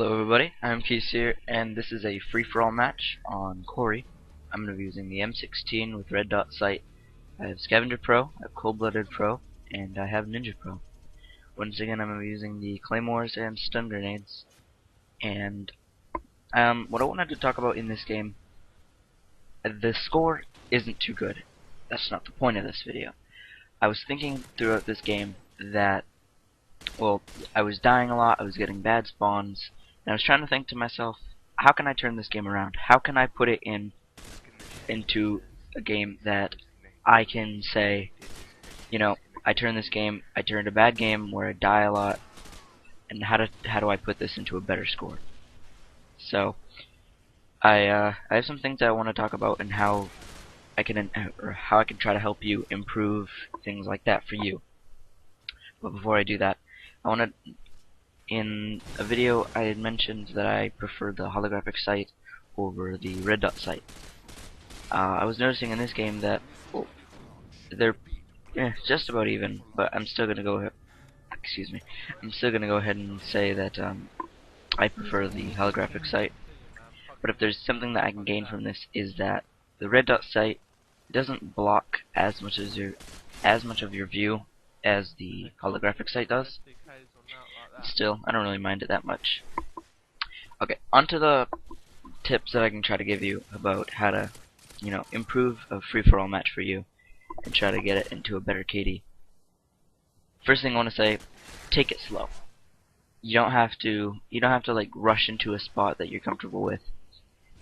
Hello everybody, iAmKEIS here, and this is a free-for-all match on Quarry. I'm going to be using the M16 with red dot sight. I have Scavenger Pro, I have Cold-Blooded Pro, and I have Ninja Pro. Once again, I'm going to be using the Claymores and Stun Grenades. And what I wanted to talk about in this game, the score isn't too good. That's not the point of this video. I was thinking throughout this game that, well, I was dying a lot, I was getting bad spawns, and I was trying to think to myself, how can I turn this game around? How can I put it into a game that I can say, you know, I turned a bad game where I die a lot, and how do I put this into a better score? So, I have some things that I want to talk about and how I can try to help you improve things like that for you. But before I do that, in a video I had mentioned that I prefer the holographic sight over the red dot sight. I was noticing in this game that they're just about even, but I'm still gonna go ahead. Excuse me. I'm still gonna go ahead and say that I prefer the holographic sight. But if there's something that I can gain from this, is that the red dot sight doesn't block as much of your view as the holographic sight does. Still, I don't really mind it that much. Okay, onto the tips that I can try to give you about how to, improve a free-for-all match for you and try to get it into a better KD. First thing I want to say, take it slow. You don't have to like rush into a spot that you're comfortable with,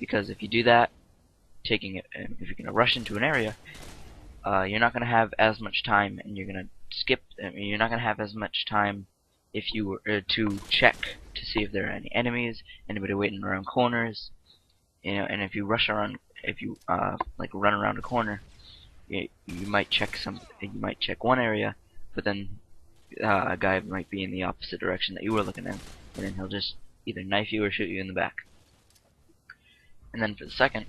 because if you do that, if you're gonna rush into an area, you're not gonna have as much time, and you're gonna skip. You're not gonna have as much time if you were to check to see if there are any enemies, anybody waiting around corners, and if you rush around, like run around a corner, you might check one area, but then a guy might be in the opposite direction that you were looking in, and then he'll just either knife you or shoot you in the back. And then for the second,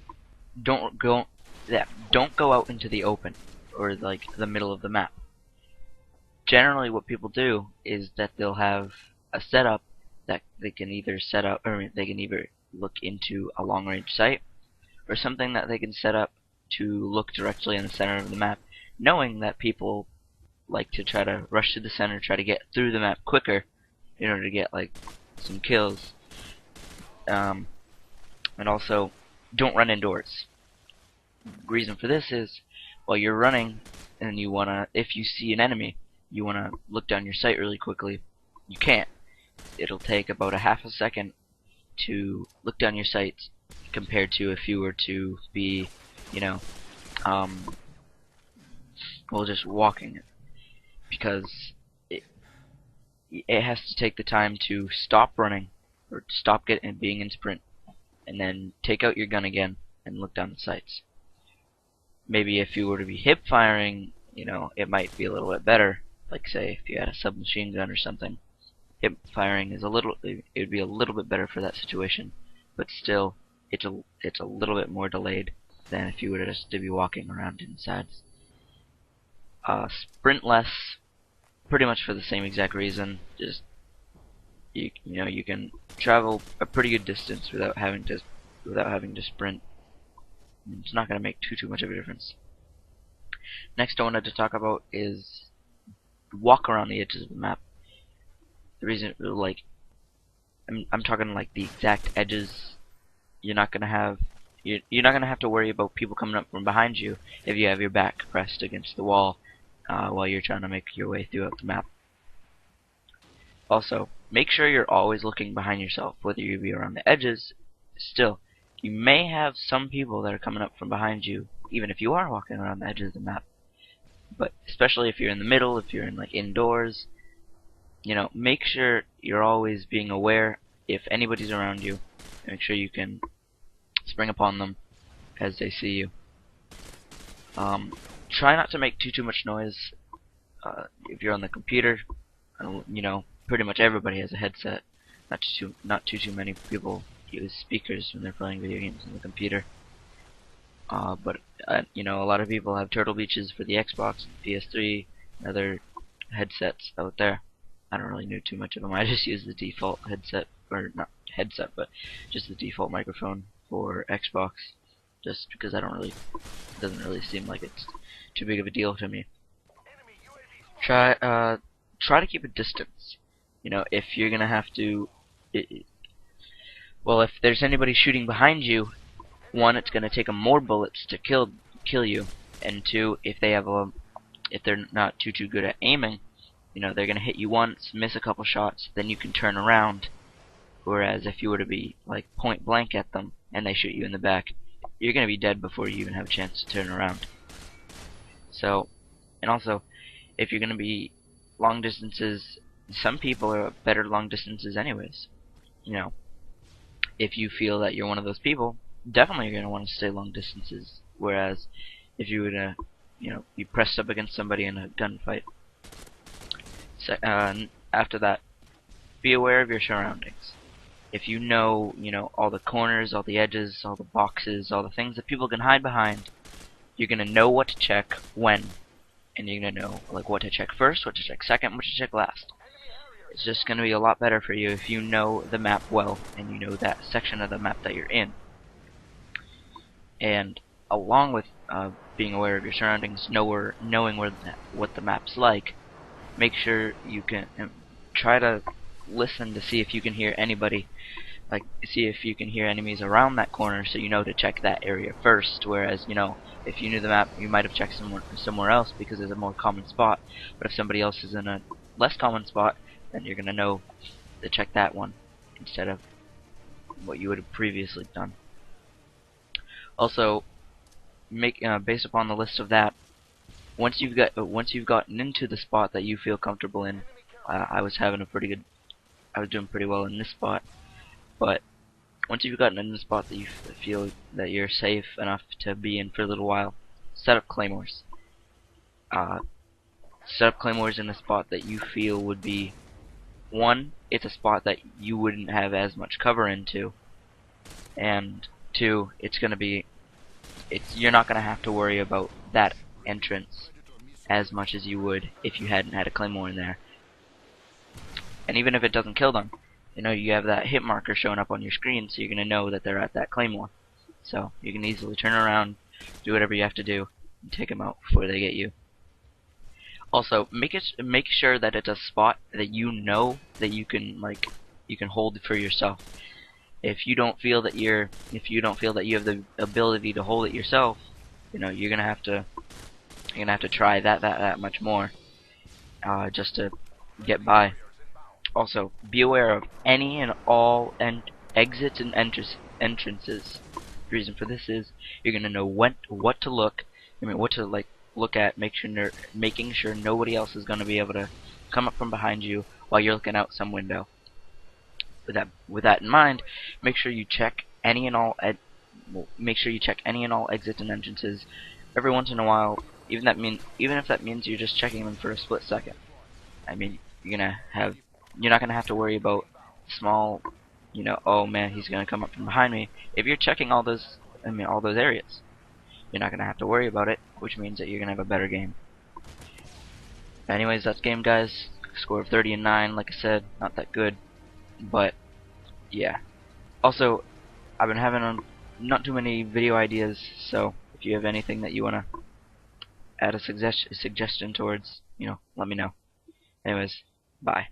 don't go out into the open or like the middle of the map. Generally what people do is that they'll have a setup that they can either set up, or they can either look into a long range sight, or something that they can set up to look directly in the center of the map, knowing that people like to try to rush to the center, try to get through the map quicker in order to get like some kills. And also, don't run indoors. The reason for this is, while you're running and if you see an enemy, you wanna look down your sight really quickly. You can't. It'll take about a half a second to look down your sights compared to if you were to be, just walking. Because it has to take the time to stop running, or stop being in sprint, and then take out your gun again and look down the sights. Maybe if you were to be hip firing, it might be a little bit better. Like say if you had a submachine gun or something, hip firing it would be a little bit better for that situation, but still it's a little bit more delayed than if you were just to be walking around inside. Sprint less, pretty much for the same exact reason. Just you can travel a pretty good distance without having to sprint. It's not going to make too much of a difference. Next I wanted to talk about is walk around the edges of the map. The reason, I'm talking like the exact edges. You're not gonna have to worry about people coming up from behind you if you have your back pressed against the wall while you're trying to make your way throughout the map. Also, make sure you're always looking behind yourself, whether you be around the edges. Still, you may have some people that are coming up from behind you, even if you are walking around the edges of the map. But especially if you're in the middle, if you're in like indoors, make sure you're always being aware if anybody's around you. Make sure you can spring upon them as they see you. Try not to make too much noise. If you're on the computer, pretty much everybody has a headset. Not too many people use speakers when they're playing video games on the computer. But a lot of people have Turtle Beaches for the Xbox, PS3, and other headsets out there. I don't really know too much of them. I just use the default headset, or not headset, but just the default microphone for Xbox, just because it doesn't really seem like it's too big of a deal to me. Try to keep a distance. You know, if you're gonna have to, well, if there's anybody shooting behind you, one, it's gonna take them more bullets to kill you, and two, if they're not too good at aiming, you know, they're gonna hit you once, miss a couple shots, then you can turn around. Whereas if you were to be like point blank at them and they shoot you in the back, you're gonna be dead before you even have a chance to turn around. So, and also, if you're gonna be long distances, some people are better long distances anyways. You know, if you feel that you're one of those people, definitely you're gonna want to stay long distances. Whereas if you were to, you know, be pressed up against somebody in a gunfight. So, after that, be aware of your surroundings. If you know, all the corners, all the edges, all the boxes, all the things that people can hide behind, you're gonna know what to check when, and you're gonna know like what to check first, what to check second, what to check last. It's just gonna be a lot better for you if you know the map well and you know that section of the map that you're in. And along with being aware of your surroundings, knowing what the map's like, make sure you can try to listen to see if you can hear anybody, like see if you can hear enemies around that corner, so you know to check that area first. Whereas, if you knew the map, you might have checked somewhere else because it's a more common spot. But if somebody else is in a less common spot, then you're gonna know to check that one instead of what you would have previously done. Also, based upon the list of that, once you've gotten into the spot that you feel comfortable in, I was doing pretty well in this spot. But once you've gotten in the spot that you feel that you're safe enough to be in for a little while, set up claymores. Set up claymores in a spot that you feel would be, one, it's a spot that you wouldn't have as much cover into, and two, you're not gonna have to worry about that entrance as much as you would if you hadn't had a claymore in there. And even if it doesn't kill them, you have that hit marker showing up on your screen, so you're gonna know that they're at that claymore. So you can easily turn around, do whatever you have to do, and take them out before they get you. Also, make sure that it's a spot that you know that you can hold for yourself. If you don't feel that you have the ability to hold it yourself, you're gonna have to try that much more, just to get by. Also, be aware of any and all exits and entrances. The reason for this is you're gonna know what to look at, making sure nobody else is gonna be able to come up from behind you while you're looking out some window. With that in mind, make sure you check any and all exits and entrances every once in a while. Even if that means you're just checking them for a split second. I mean, you're not gonna have to worry about small, oh man, he's gonna come up from behind me. If you're checking all those areas, you're not gonna have to worry about it, which means that you're gonna have a better game. Anyways, that's game, guys. Score of 30-9. Like I said, not that good, but yeah. Also, I've been having not too many video ideas, so if you have anything that you wanna add a suggestion towards, let me know. Anyways, bye.